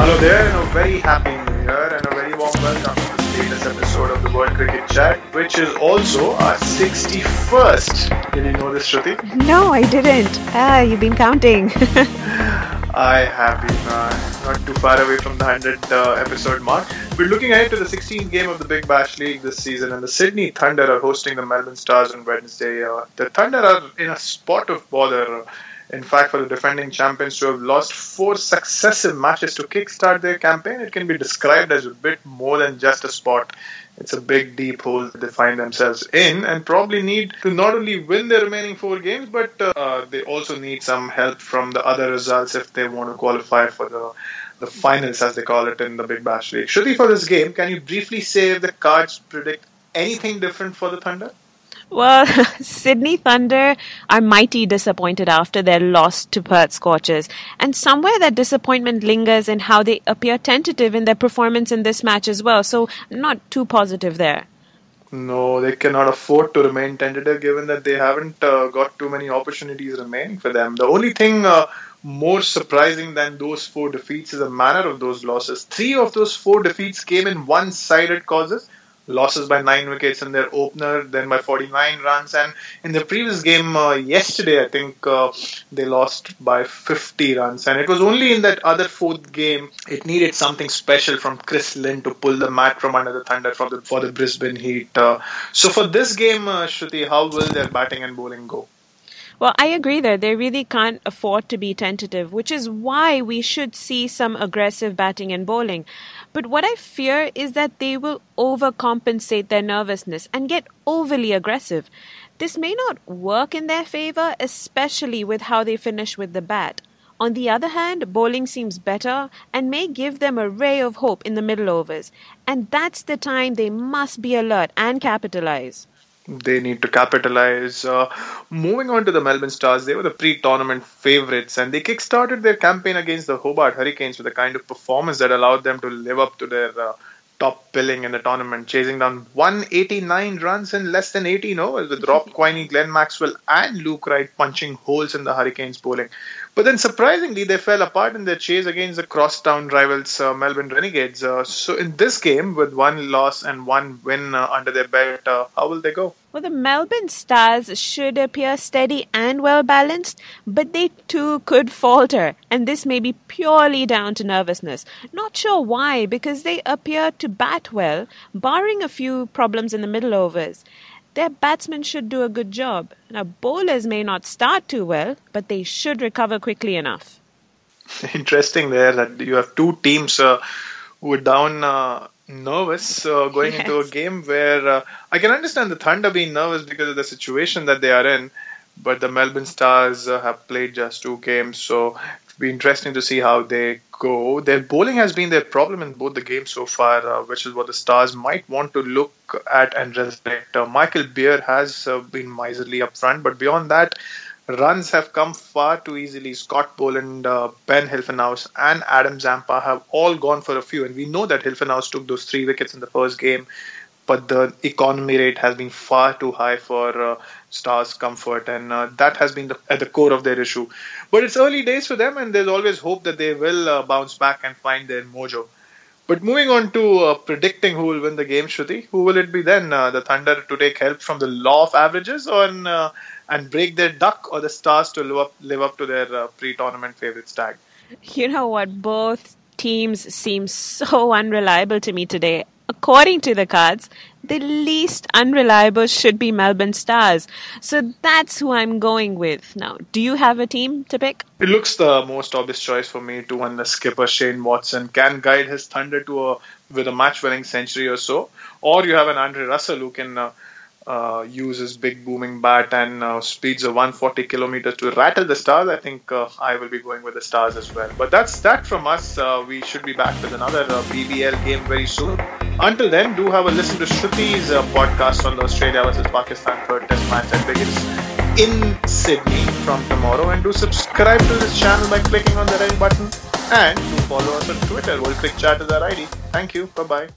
Hello there, and a very happy new year, and a very warm welcome to this latest episode of the World Cricket Chat, which is also our 61st. Did you know this, Shruti? No, I didn't. You've been counting. I have been not too far away from the 100th episode mark. We're looking ahead to the 16th game of the Big Bash League this season, and the Sydney Thunder are hosting the Melbourne Stars on Wednesday. The Thunder are in a spot of bother. In fact, for the defending champions to have lost 4 successive matches to kickstart their campaign, it can be described as a bit more than just a spot. It's a big, deep hole that they find themselves in and probably need to not only win their remaining 4 games, but they also need some help from the other results if they want to qualify for the finals, as they call it in the Big Bash League. Shruti, for this game, can you briefly say if the cards predict anything different for the Thunder? Well, Sydney Thunder are mighty disappointed after their loss to Perth Scorchers, and somewhere that disappointment lingers in how they appear tentative in their performance in this match as well, so not too positive there. No, they cannot afford to remain tentative given that they haven't got too many opportunities remaining for them. The only thing more surprising than those 4 defeats is the manner of those losses. 3 of those 4 defeats came in one-sided causes. Losses by 9 wickets in their opener, then by 49 runs. And in the previous game yesterday, I think they lost by 50 runs. And it was only in that other 4th game, it needed something special from Chris Lynn to pull the mat from under the Thunder for the Brisbane Heat. So for this game, Shruti, how will their batting and bowling go? Well, I agree there. They really can't afford to be tentative, which is why we should see some aggressive batting and bowling. But what I fear is that they will overcompensate their nervousness and get overly aggressive. This may not work in their favour, especially with how they finish with the bat. On the other hand, bowling seems better and may give them a ray of hope in the middle overs. And that's the time they must be alert and capitalise. They need to capitalize. Moving on to the Melbourne Stars, they were the pre-tournament favourites and they kick-started their campaign against the Hobart Hurricanes with a kind of performance that allowed them to live up to their top billing in the tournament, chasing down 189 runs in less than 18 overs with Rob Quiney, Glenn Maxwell and Luke Wright punching holes in the Hurricanes bowling. But then surprisingly, they fell apart in their chase against the crosstown rivals Melbourne Renegades. So in this game, with 1 loss and 1 win under their belt, how will they go? Well, the Melbourne Stars should appear steady and well-balanced, but they too could falter, and this may be purely down to nervousness. Not sure why, because they appear to bat well, barring a few problems in the middle overs. Their batsmen should do a good job. Now, bowlers may not start too well, but they should recover quickly enough. Interesting there that you have 2 teams who are down nervous going into a game where I can understand the Thunder being nervous because of the situation that they are in, but the Melbourne Stars have played just 2 games, so it'll be interesting to see how they go. Their bowling has been their problem in both the games so far, which is what the Stars might want to look at and respect. Michael Beer has been miserly up front, but beyond that, runs have come far too easily. Scott Boland, Ben Hilfenhaus and Adam Zampa have all gone for a few. And we know that Hilfenhaus took those 3 wickets in the first game. But the economy rate has been far too high for Stars' comfort. And that has been at the core of their issue. But it's early days for them. And there's always hope that they will bounce back and find their mojo. But moving on to predicting who will win the game, Shruti, who will it be then? The Thunder to take help from the law of averages and break their duck, or the Stars to live up to their pre-tournament favourites tag? You know what? Both teams seem so unreliable to me today. According to the cards, the least unreliable should be Melbourne Stars. So that's who I'm going with. Now, do you have a team to pick? It looks the most obvious choice for me to when the skipper Shane Watson can guide his Thunder with a match-winning century or so. Or you have an Andre Russell who can use his big booming bat and speeds of 140 kilometers to rattle the Stars. I think I will be going with the Stars as well. But that's that from us. We should be back with another BBL game very soon. Until then, do have a listen to Shruti's podcast on the Australia versus Pakistan third test match that begins in Sydney from tomorrow. And do subscribe to this channel by clicking on the red button. And do follow us on Twitter. World Cricket Chat is our ID. Thank you. Bye-bye.